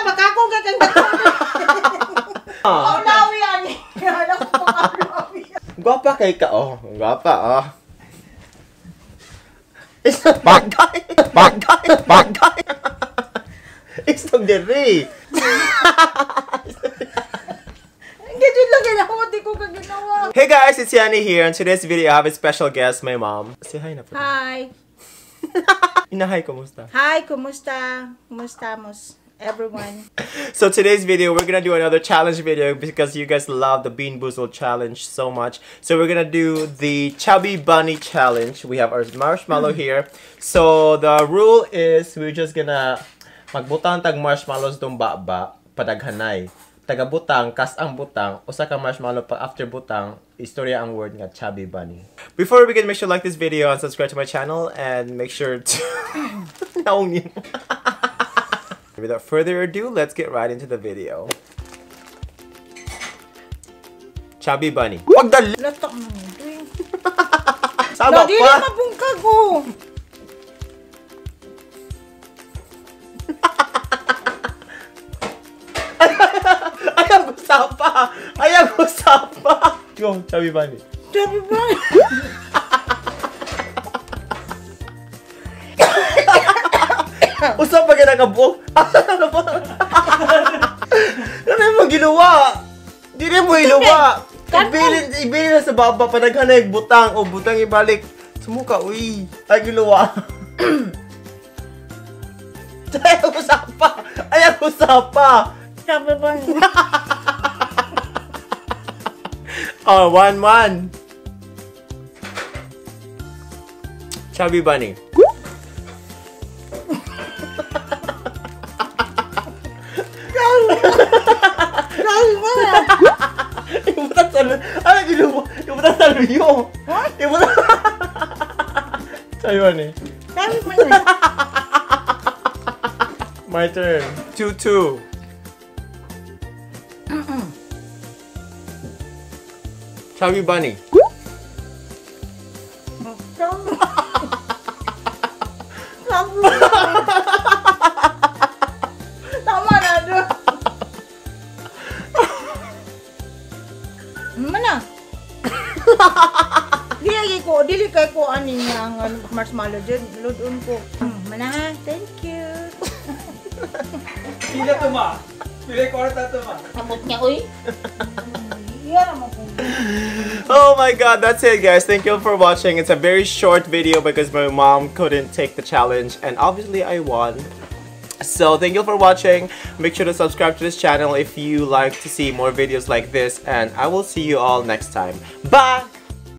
baka ako gagawin. Oh, lawi yan. Alam ko baka lawi yan. Gwapa kay ka, oh. Gwapa, oh. Isang bagay. Isang diri. Hey guys, it's Yani here. In today's video, I have a special guest, my mom. Say hi na po. Hi. Inahay, kumusta? Hi, kumusta? Kumusta everyone? So today's video, we're gonna do another challenge video because you guys love the Bean Boozled challenge so much. So we're gonna do the Chubby Bunny challenge. We have our marshmallow here. So the rule is we're just gonna magbutang tag marshmallows dong baba padaghanay. Taga butang, kas ang butang, usa ka marshmallow pa after butang, istorya ang word nga Chubby Bunny. Before we begin, make sure to like this video and subscribe to my channel and make sure to Without further ado, let's get right into the video. Chubby Bunny. Wag dali! Latak mo nito eh. Sama Dili pa! mabungkag ko! Ayaw usapa! Ayaw usapa! Go, Chubby Bunny. Chubby Bunny! Usap pa ka nakabuok. Ano ba? Ano yung ginawa? Di rin mo iluwa. Ibilin na sa baba. Panaghanay butang. O butang ibalik. Sumuka, uy. Ay, ginawa. Ayaw usapa. Ayaw usapa. Chubby Bunny. Oh, 1-1. Chubby Bunny. Ibutan sa luyo. Ano ginuwa? Ibutan sa luyo. Ibutan. Sa'yo ni. Chubby Bunny. My turn. 2-2. Chubby Bunny. Tama na doon. Mana? Dili kay ko ani nga ang marshmallow dyan. Load-on ko. Mana ha? Thank you. Pila to ma. Pila kwarta to ma. Amot niya, uy. Iya naman po. Oh my god, that's it guys. Thank you for watching. It's a very short video because my mom couldn't take the challenge and obviously I won. So thank you for watching. Make sure to subscribe to this channel if you like to see more videos like this and I will see you all next time. Bye!